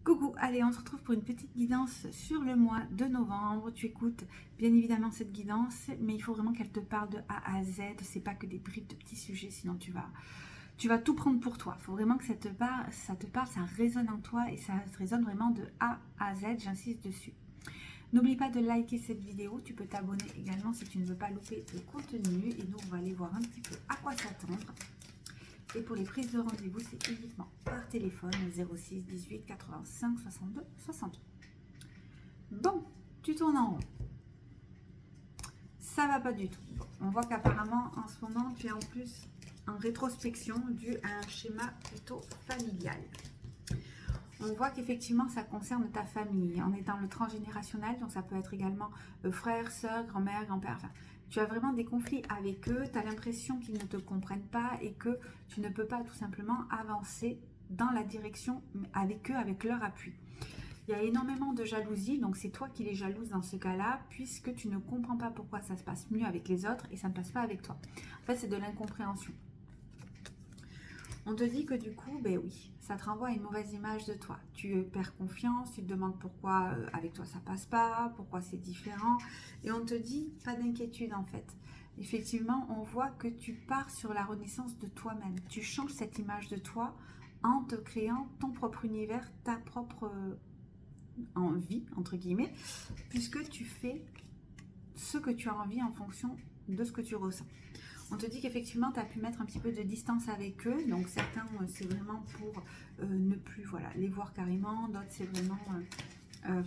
Coucou, allez, on se retrouve pour une petite guidance sur le mois de novembre. Tu écoutes bien évidemment cette guidance, mais il faut vraiment qu'elle te parle de A à Z. C'est pas que des bribes de petits sujets, sinon tu vas tout prendre pour toi. Il faut vraiment que ça te parle, ça résonne en toi et ça résonne vraiment de A à Z. J'insiste dessus. N'oublie pas de liker cette vidéo. Tu peux t'abonner également si tu ne veux pas louper le contenu. Et nous, on va aller voir un petit peu à quoi s'attendre. Et pour les prises de rendez-vous, c'est uniquement par téléphone 06 18 85 62 62. Bon, tu tournes en rond. Ça va pas du tout. Bon, on voit qu'apparemment, en ce moment, tu es en plus en rétrospection dû à un schéma plutôt familial. On voit qu'effectivement, ça concerne ta famille. On est dans le transgénérationnel, donc ça peut être également frère, soeur, grand-mère, grand-père. Enfin, tu as vraiment des conflits avec eux. Tu as l'impression qu'ils ne te comprennent pas et que tu ne peux pas tout simplement avancer dans la direction avec eux, avec leur appui. Il y a énormément de jalousie, donc c'est toi qui les jalouses dans ce cas-là, puisque tu ne comprends pas pourquoi ça se passe mieux avec les autres et ça ne passe pas avec toi. En fait, c'est de l'incompréhension. On te dit que du coup, ben oui, ça te renvoie à une mauvaise image de toi. Tu perds confiance, tu te demandes pourquoi avec toi ça passe pas, pourquoi c'est différent. Et on te dit, pas d'inquiétude en fait. Effectivement, on voit que tu pars sur la renaissance de toi-même. Tu changes cette image de toi en te créant ton propre univers, ta propre envie, entre guillemets, puisque tu fais ce que tu as envie en fonction de ce que tu ressens. On te dit qu'effectivement, tu as pu mettre un petit peu de distance avec eux. Donc, certains, c'est vraiment pour ne plus les voir carrément. D'autres, c'est vraiment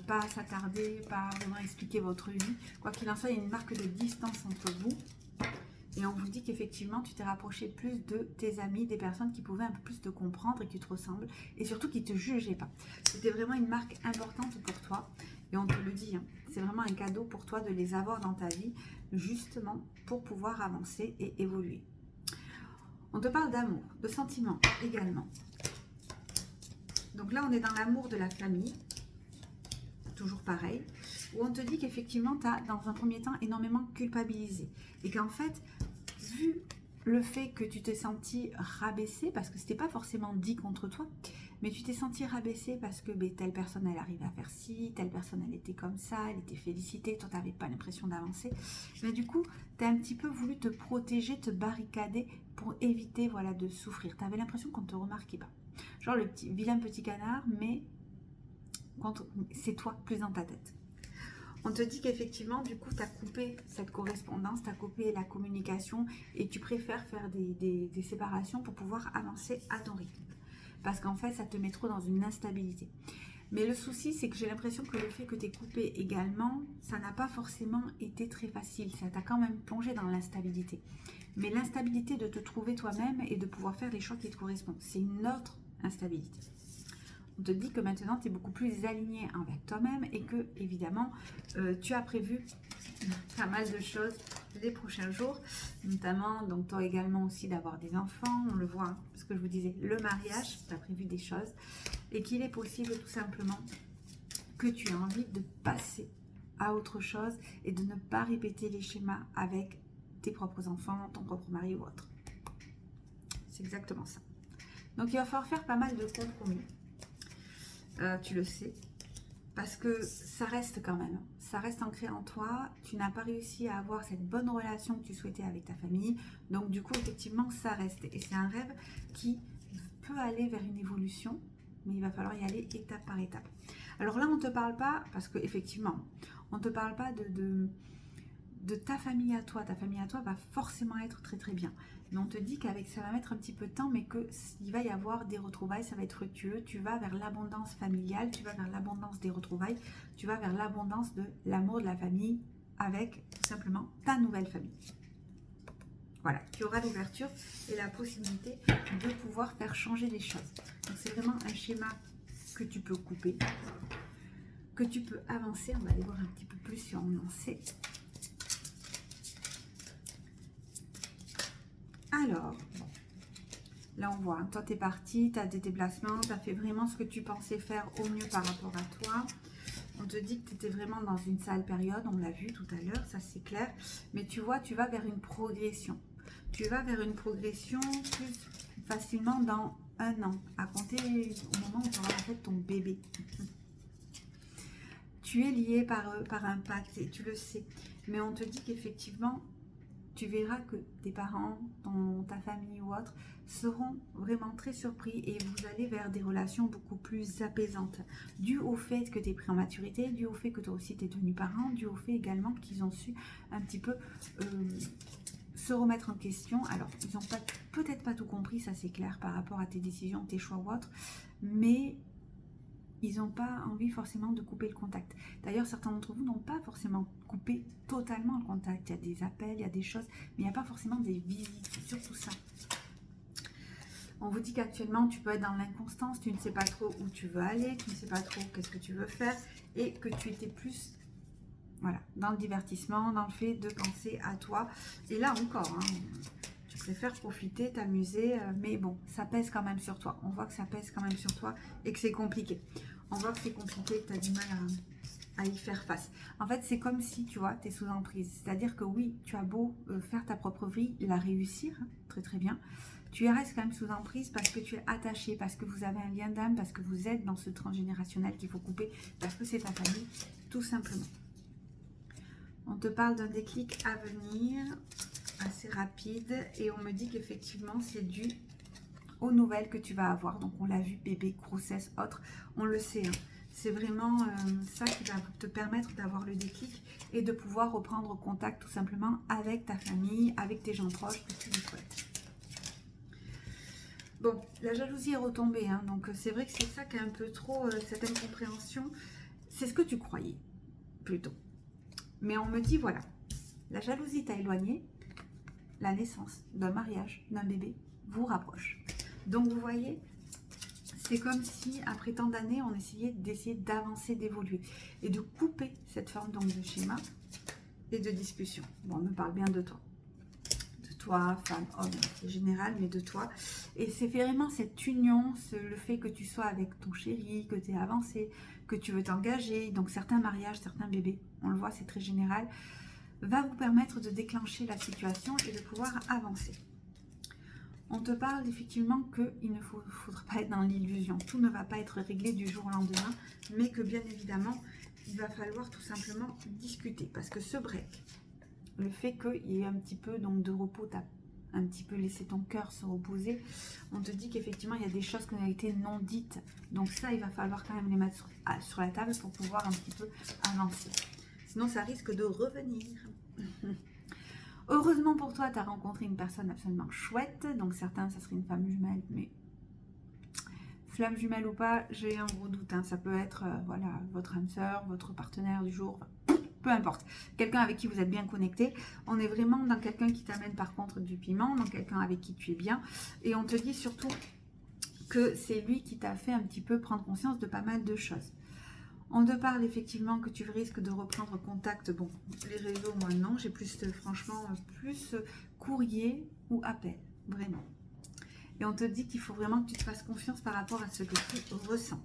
pas s'attarder, pas vraiment expliquer votre vie. Quoi qu'il en soit, il y a une marque de distance entre vous. Et on vous dit qu'effectivement, tu t'es rapproché plus de tes amis, des personnes qui pouvaient un peu plus te comprendre et qui te ressemblent. Et surtout, qui ne te jugeaient pas. C'était vraiment une marque importante pour toi. Et on te le dit, hein, c'est vraiment un cadeau pour toi de les avoir dans ta vie, justement pour pouvoir avancer et évoluer. On te parle d'amour, de sentiments également. Donc là, on est dans l'amour de la famille, toujours pareil, où on te dit qu'effectivement, tu as dans un premier temps énormément culpabilisé. Et qu'en fait, vu le fait que tu t'es senti rabaissé, parce que ce n'était pas forcément dit contre toi, mais tu t'es senti rabaissé parce que telle personne, elle arrive à faire ci, telle personne, elle était comme ça, elle était félicitée, toi, tu n'avais pas l'impression d'avancer. Mais du coup, tu as un petit peu voulu te protéger, te barricader pour éviter de souffrir. Tu avais l'impression qu'on ne te remarquait pas. Genre le vilain petit canard, mais c'est toi plus dans ta tête. On te dit qu'effectivement, du coup, tu as coupé cette correspondance, tu as coupé la communication et tu préfères faire des séparations pour pouvoir avancer à ton rythme. Parce qu'en fait, ça te met trop dans une instabilité. Mais le souci, c'est que j'ai l'impression que le fait que tu aies coupé également, ça n'a pas forcément été très facile. Ça t'a quand même plongé dans l'instabilité. Mais l'instabilité de te trouver toi-même et de pouvoir faire les choix qui te correspondent, c'est une autre instabilité. On te dit que maintenant, tu es beaucoup plus aligné avec toi-même et que, évidemment, tu as prévu pas mal de choses les prochains jours, notamment, donc toi également aussi d'avoir des enfants, on le voit, hein, parce que je vous disais, le mariage, tu as prévu des choses, et qu'il est possible tout simplement que tu aies envie de passer à autre chose et de ne pas répéter les schémas avec tes propres enfants, ton propre mari ou autre. C'est exactement ça. Donc il va falloir faire pas mal de compromis. Tu le sais, parce que ça reste quand même, ça reste ancré en toi, tu n'as pas réussi à avoir cette bonne relation que tu souhaitais avec ta famille, donc du coup effectivement ça reste, et c'est un rêve qui peut aller vers une évolution, mais il va falloir y aller étape par étape. Alors là on ne te parle pas, parce que effectivement, on ne te parle pas de ta famille à toi va forcément être très très bien. Mais on te dit qu'avec ça va mettre un petit peu de temps, mais qu'il va y avoir des retrouvailles, ça va être fructueux. Tu vas vers l'abondance familiale, tu vas vers l'abondance des retrouvailles, tu vas vers l'abondance de l'amour de la famille avec tout simplement ta nouvelle famille. Voilà, tu auras l'ouverture et la possibilité de pouvoir faire changer les choses. Donc c'est vraiment un schéma que tu peux couper, que tu peux avancer. On va aller voir un petit peu plus si on en sait. Alors, là on voit, toi tu es parti, tu as des déplacements, tu as fait vraiment ce que tu pensais faire au mieux par rapport à toi. On te dit que tu étais vraiment dans une sale période, on l'a vu tout à l'heure, ça c'est clair. Mais tu vois, tu vas vers une progression. Tu vas vers une progression plus facilement dans un an, à compter au moment où tu auras en fait ton bébé. tu es lié par eux, par un pacte, et tu le sais. Mais on te dit qu'effectivement, tu verras que tes parents, ta famille ou autre, seront vraiment très surpris et vous allez vers des relations beaucoup plus apaisantes. Dû au fait que tu es pris en maturité, dû au fait que toi aussi tu es devenu parent, dû au fait également qu'ils ont su un petit peu se remettre en question. Alors, ils n'ont peut-être pas tout compris, ça c'est clair, par rapport à tes décisions, tes choix ou autres, mais ils n'ont pas envie forcément de couper le contact. D'ailleurs, certains d'entre vous n'ont pas forcément coupé totalement le contact. Il y a des appels, il y a des choses, mais il n'y a pas forcément des visites, c'est surtout ça. On vous dit qu'actuellement, tu peux être dans l'inconstance, tu ne sais pas trop où tu veux aller, tu ne sais pas trop qu'est-ce que tu veux faire, et que tu étais plus dans le divertissement, dans le fait de penser à toi. Et là encore, tu préfères profiter, t'amuser, mais bon, ça pèse quand même sur toi. On voit que ça pèse quand même sur toi et que c'est compliqué. On voit que c'est compliqué, que tu as du mal à y faire face. En fait, c'est comme si, tu vois, tu es sous emprise. C'est-à-dire que oui, tu as beau faire ta propre vie, la réussir, très très bien. Tu restes quand même sous emprise parce que tu es attaché, parce que vous avez un lien d'âme, parce que vous êtes dans ce transgénérationnel qu'il faut couper, parce que c'est ta famille, tout simplement. On te parle d'un déclic à venir, assez rapide, et on me dit qu'effectivement c'est dû aux nouvelles que tu vas avoir. Donc on l'a vu, bébé, grossesse, autre, on le sait. C'est vraiment ça qui va te permettre d'avoir le déclic et de pouvoir reprendre contact tout simplement avec ta famille, avec tes gens proches que tu le souhaites. Bon, la jalousie est retombée, donc c'est vrai que c'est ça qui est un peu trop, cette incompréhension. C'est ce que tu croyais, plutôt. Mais on me dit, voilà, la jalousie t'a éloigné, la naissance d'un mariage, d'un bébé, vous rapproche. Donc vous voyez, c'est comme si après tant d'années, on essayait d'avancer, d'évoluer et de couper cette forme donc de schéma et de discussion. Bon, on me parle bien de toi. De toi, femme, homme, c'est général, mais de toi. Et c'est vraiment cette union, le fait que tu sois avec ton chéri, que tu es avancé, que tu veux t'engager. Donc certains mariages, certains bébés, on le voit, c'est très général, va vous permettre de déclencher la situation et de pouvoir avancer. On te parle effectivement qu'il ne faudra pas être dans l'illusion. Tout ne va pas être réglé du jour au lendemain, mais que bien évidemment, il va falloir tout simplement discuter. Parce que ce break, le fait qu'il y ait un petit peu donc, de repos, tu as un petit peu laissé ton cœur se reposer, on te dit qu'effectivement, il y a des choses qui ont été non dites. Donc ça, il va falloir quand même les mettre sur la table pour pouvoir un petit peu avancer. Sinon, ça risque de revenir. Heureusement pour toi, tu as rencontré une personne absolument chouette. Donc certains, ça serait une femme jumelle, mais flamme jumelle ou pas, j'ai un gros doute. Ça peut être voilà, votre âme sœur, votre partenaire du jour, peu importe. Quelqu'un avec qui vous êtes bien connecté. On est vraiment dans quelqu'un qui t'amène par contre du piment, dans quelqu'un avec qui tu es bien. Et on te dit surtout que c'est lui qui t'a fait un petit peu prendre conscience de pas mal de choses. On te parle effectivement que tu risques de reprendre contact. Bon, les réseaux, moi non, j'ai plus, franchement, plus courrier ou appel, vraiment. Et on te dit qu'il faut vraiment que tu te fasses confiance par rapport à ce que tu ressens.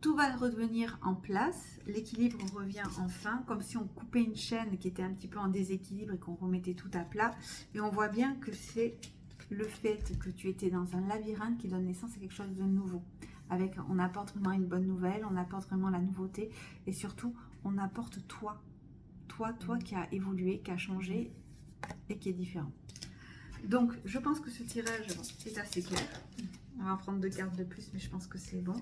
Tout va redevenir en place, l'équilibre revient enfin, comme si on coupait une chaîne qui était un petit peu en déséquilibre et qu'on remettait tout à plat. Et on voit bien que c'est le fait que tu étais dans un labyrinthe qui donne naissance à quelque chose de nouveau. On apporte vraiment une bonne nouvelle, on apporte vraiment la nouveauté et surtout on apporte toi qui a évolué, qui a changé et qui est différent. Donc je pense que ce tirage est assez clair. On va prendre 2 cartes de plus, mais je pense que c'est bon.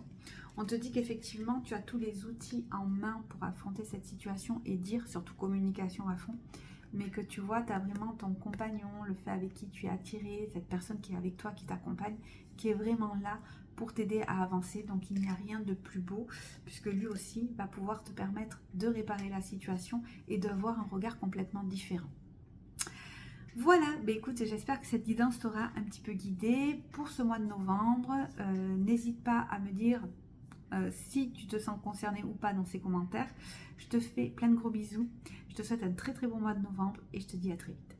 On te dit qu'effectivement tu as tous les outils en main pour affronter cette situation et dire, surtout communication à fond, mais que tu vois, tu as vraiment ton compagnon, le fait avec qui tu es attiré, cette personne qui est avec toi, qui t'accompagne, qui est vraiment là pour t'aider à avancer. Donc il n'y a rien de plus beau, puisque lui aussi va pouvoir te permettre de réparer la situation et de voir un regard complètement différent. Voilà, bah écoute, j'espère que cette guidance t'aura un petit peu guidé pour ce mois de novembre. N'hésite pas à me dire si tu te sens concerné ou pas dans ces commentaires. Je te fais plein de gros bisous. Je te souhaite un très très bon mois de novembre et je te dis à très vite.